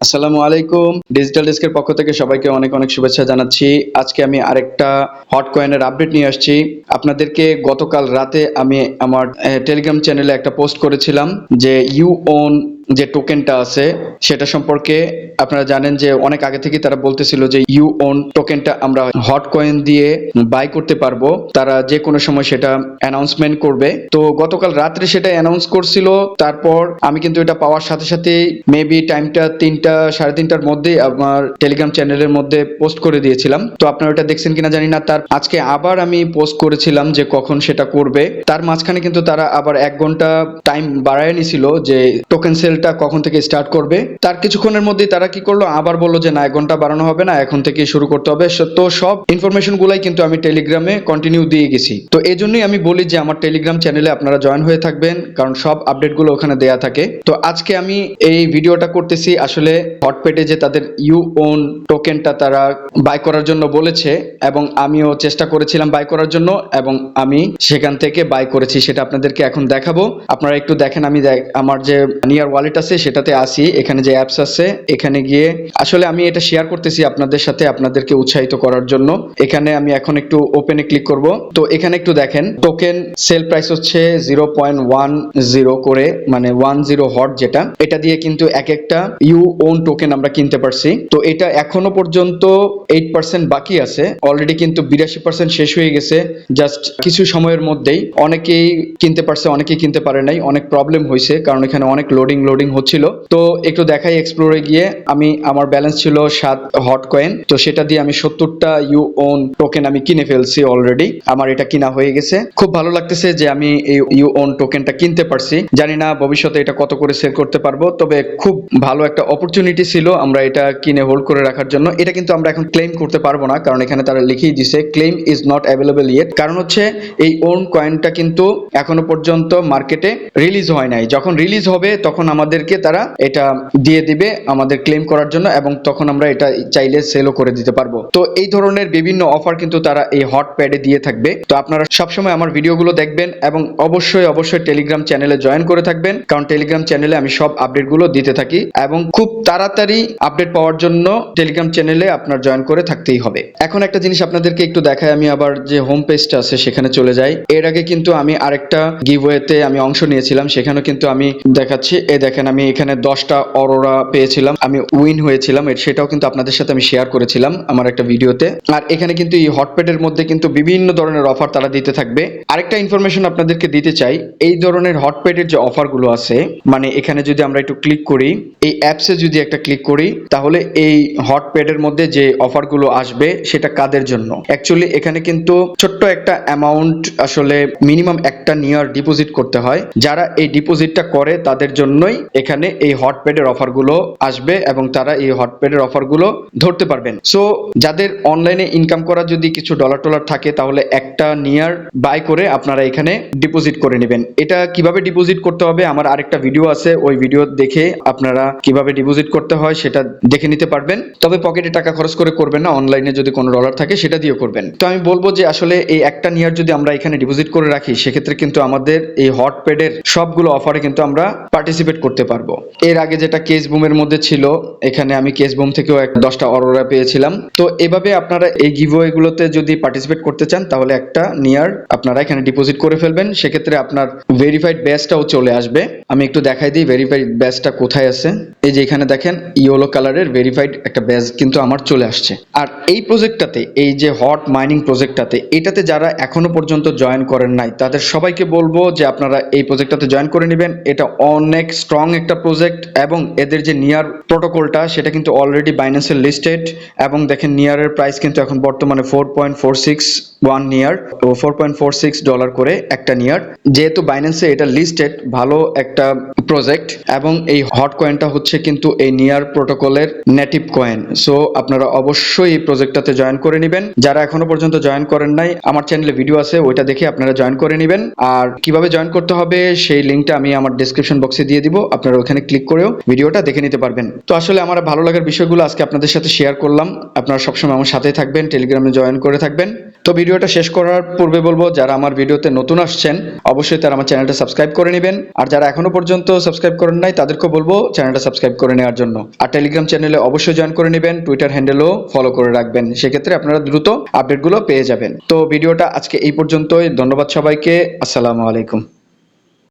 আসসালামু আলাইকুম। ডিজিটাল ডেস্কের পক্ষ থেকে সবাইকে অনেক অনেক শুভেচ্ছা জানাচ্ছি। আজকে আমি আরেকটা হট কয়েনের আপডেট নিয়ে আসছি আপনাদেরকে। গতকাল রাতে আমি আমার টেলিগ্রাম চ্যানেলে একটা পোস্ট করেছিলাম যে UWON যে টোকেনটা আছে সেটা সম্পর্কে। আপনারা জানেন যে অনেক আগে থেকে তারা বলতেছিল যে UWON টোকেনটা আমরা হট কয়েন দিয়ে বাই করতে পারবো, তারা যে কোনো সময় সেটা অ্যানাউন্সমেন্ট করবে। তো গতকাল রাত্রে সেটা অ্যানাউন্স করছিল, তারপর আমি কিন্তু এটা পাওয়ার সাথে সাথে মেবি টাইমটা 3টা 3:30টার মধ্যে আমার টেলিগ্রাম চ্যানেলের মধ্যে পোস্ট করে দিয়েছিলাম। তো আপনারা ওটা দেখছেন কিনা জানি না। তার আজকে আবার আমি পোস্ট করেছিলাম যে কখন সেটা করবে। তার মাঝখানে কিন্তু তারা আবার 1 ঘন্টা টাইম বাড়ায় নিছিল যে টোকেন সেলটা কখন থেকে স্টার্ট করবে। তার কিছুক্ষণের মধ্যেই তারা কি করলো, আবার বললো যে না 1 ঘন্টা বাড়ানো হবে না, এখন থেকে শুরু করতে হবে। তো সব ইনফরমেশন গুলাই কিন্তু আমি টেলিগ্রামে কন্টিনিউ দিয়ে গেছি। তো এই জন্যই আমি বলি যে আমার টেলিগ্রাম চ্যানেলে আপনারা জয়েন হয়ে থাকবেন, কারণ সব আপডেট গুলো ওখানে দেয়া থাকে। তো আজকে আমি এই ভিডিওটা করতেছি আসলে হটপেটে যে তাদের UWON টোকেনটা তারা বাই করার জন্য বলেছে, এবং আমিও চেষ্টা করেছিলাম বাই করার জন্য, এবং আমি সেখান থেকে বাই করেছি। সেটা আপনাদেরকে এখন দেখাবো। আপনারা একটু দেখেন। আমি আমার যে নিয়ার ওয়ালেট আছে সেটাতে আসি, এখানে যে অ্যাপস আছে এখানে গিয়ে আসলে আমি এটা শেয়ার করতেছি আপনাদের সাথে, আপনাদেরকে উৎসাহিত করার জন্য। এখানে আমি এখন একটু ওপেনে ক্লিক করব। তো এখানে একটু দেখেন টোকেন সেল প্রাইস হচ্ছে 0.10 করে, মানে 10 হট, যেটা এটা দিয়ে কিন্তু এক একটা UWON টোকেন আমরা কিনতে পারছি। তো এটা এখনো পর্যন্ত 8% বাকি আছে। অলরেডি কিন্তু 82% শেষ হয়ে গেছে জাস্ট কিছু সময়ের মধ্যেই। অনেকেই কিনতে পারছে, অনেকেই কিনতে পারে নাই। অনেক প্রবলেম হয়েছে কারণ এখানে অনেক লোডিং হচ্ছিল। তো একটু দেখাই এক্সপ্লোরে গিয়ে। আমার ব্যালেন্স ছিল 7 হট কয়েন। তো সেটা দিয়ে আমি 70টা UWON টোকেন আমি কিনে ফেলছি অলরেডি। আমার এটা কিনা হয়ে গেছে। খুব ভালো লাগতেছে যে আমি এই UWON টোকেনটা কিনতে পারছি। জানি না ভবিষ্যতে এটা কত করে সেল করতে পারবো, তবে খুব ভালো একটা অপরচুনিটি ছিল আমরা এটা কিনে হোল্ড করে রাখার জন্য। এটা কিন্তু আমরা এখন ক্লেম করতে পারবো না, কারণ এখানে তারা লিখেই দিছে claim is not available yet. কারণ হচ্ছে এই ওন কয়েনটা কিন্তু এখনো পর্যন্ত মার্কেটে রিলিজ হয় নাই। যখন রিলিজ হবে তখন আমাদেরকে তারা এটা দিয়ে দিবে আমাদের ক্লেম করার জন্য, এবং তখন আমরা এটা চাইলে সেলও করে দিতে পারবো। তো এই ধরনের বিভিন্ন অফার কিন্তু তারা এই হট প্যাডে দিয়ে থাকবে। তো আপনারা সবসময় আমার ভিডিওগুলো দেখবেন এবং অবশ্যই টেলিগ্রাম চ্যানেলে জয়েন করে থাকবেন, কারণ টেলিগ্রাম চ্যানেলে আমি সব আপডেটগুলো দিতে থাকি, এবং খুব তাড়াতাড়ি আপডেট পাওয়ার জন্য টেলিগ্রাম চ্যানেলে আপনার জয়েন করে থাকতেই হবে। এখন একটা জিনিস আপনাদেরকে একটু দেখাই। আমি আবার যে হোম পেজটা আছে সেখানে চলে যাই। এর আগে কিন্তু আমি আরেকটা গিভওয়েতে আমি অংশ নিয়েছিলাম, সেখানেও কিন্তু আমি দেখাচ্ছি। দেখেন আমি এখানে 10টা অরোরা পেয়েছিলাম, আমি উইন হয়েছিলাম। সেটাও কিন্তু আপনাদের সাথে আমি শেয়ার করেছিলাম আমার একটা ভিডিওতে। আর এখানে কিন্তু এই হটপ্যাডের মধ্যে কিন্তু বিভিন্ন ধরনের অফার তারা দিতে থাকবে। আরেকটা ইনফরমেশন আপনাদেরকে দিতে চাই, এই ধরনের হটপ্যাডের যে অফারগুলো আছে, মানে এখানে যদি আমরা একটু ক্লিক করি, এই অ্যাপসে যদি একটা ক্লিক করি, তাহলে এই হটপ্যাডের মধ্যে যে অফারগুলো আসবে সেটা কাদের জন্য। অ্যাকচুয়ালি এখানে কিন্তু ছোট্ট একটা অ্যামাউন্ট, আসলে মিনিমাম একটা নিয়ার ডিপোজিট করতে হয়। যারা এই ডিপোজিটটা করে তাদের জন্যই এখানে এই হটপ্যাডের অফারগুলো আসবে, এবং তারা এই হটপ্যাডের অফারগুলো ধরতে পারবেন। সো যাদের অনলাইনে ইনকাম করা যদি কিছু ডলার টলার থাকে, তাহলে একটা নিয়ার বাই করে আপনারা এখানে ডিপোজিট করে নেবেন। এটা কিভাবে ডিপোজিট করতে হবে আমার আরেকটা ভিডিও আছে, ওই ভিডিও দেখে আপনারা কিভাবে ডিপোজিট করতে হয় সেটা দেখে নিতে পারবেন। তবে পকেটে টাকা খরচ করে করবেন না, অনলাইনে যদি কোনো ডলার থাকে সেটা দিয়ে করবেন। তো আমি বলবো যে আসলে এই একটা নিয়ার যদি আমরা এখানে ডিপোজিট করে রাখি, সেক্ষেত্রে কিন্তু আমাদের এই হটপ্যাডের সবগুলো অফারে কিন্তু আমরা পার্টিসিপেট করতে পারবো। এর আগে যেটা কেস বুমের মধ্যে ছিল, এখানে আমি কেস বুম থেকেও 10টা অরোরা পেয়েছিলাম। তো এভাবে আপনারা এই গিভওয়ে গুলোতে যদি পার্টিসিপেট করতে চান, তাহলে একটা নিয়ার আপনারা এখানে ডিপোজিট করে ফেলবেন। সেক্ষেত্রে আপনার ভেরিফাইড ব্যাজটাও চলে আসবে। আমি একটু দেখাই দিই ভেরিফাইড ব্যাজটা কোথায় আছে। এই যে এখানে দেখেন ইয়েলো কালারের ভেরিফাইড একটা ব্যাজ কিন্তু আমার চলে আসছে। আর এই প্রজেক্টটাতে, এই যে হট মাইনিং প্রজেক্টটাতে, এটাতে যারা এখনো পর্যন্ত জয়েন করেন নাই, তাদের সবাইকে বলবো যে আপনারা এই প্রজেক্টটাতে জয়েন করে নেবেন। এটা অনেক স্ট্রং একটা প্রজেক্ট, এবং এদের যে নিয়ার প্রোটোকলটা সেটা কিন্তু অলরেডি বাইন্যান্সে লিস্টেড। এবং দেখেন নিয়ারের প্রাইস কিন্তু এখন বর্তমানে 4.461 নিয়ার, তো $4.46 করে একটা নিয়ার। যেহেতু বাইন্যান্সে এটা লিস্টেড, ভালো একটা প্রজেক্ট, এবং এই হট কয়েনটা হচ্ছে কিন্তু এই নিয়ার প্রোটোকলের নেটিভ কয়েন। সো আপনারা অবশ্যই এই প্রজেক্টটাতে জয়েন করে নেবেন। যারা এখনো পর্যন্ত জয়েন করেন নাই, আমার চ্যানেলে ভিডিও আছে, ওইটা দেখে আপনারা জয়েন করে নেবেন। আর কিভাবে জয়েন করতে হবে সেই লিঙ্কটা আমি আমার ডেসক্রিপশন বক্সে দিয়ে দিব, আপনারা ওখানে ক্লিক করেও ভিডিওটা দেখে নিতে পারবেন। তো আসলে আমার ভালো লাগার বিষয়গুলো আজকে আপনাদের সাথে শেয়ার করলাম। আপনারা সবসময় আমার সাথেই থাকবেন, টেলিগ্রামে জয়েন করে থাকবেন। তো ভিডিওটা শেষ করার পূর্বে বলবো, যারা আমার ভিডিওতে নতুন আসছেন অবশ্যই তারা আমার চ্যানেলটা সাবস্ক্রাইব করে নেবেন, আর যারা এখনো পর্যন্ত সাবস্ক্রাইব করেন নাই তাদেরকেও বলবো চ্যানেলটা সাবস্ক্রাইব করে নেওয়ার জন্য। আর টেলিগ্রাম চ্যানেলে অবশ্যই জয়েন করে নেবেন, টুইটার হ্যান্ডেলও ফলো করে রাখবেন, সেক্ষেত্রে আপনারা দ্রুত আপডেটগুলো পেয়ে যাবেন। তো ভিডিওটা আজকে এই পর্যন্তই। ধন্যবাদ সবাইকে। আসসালামু আলাইকুম।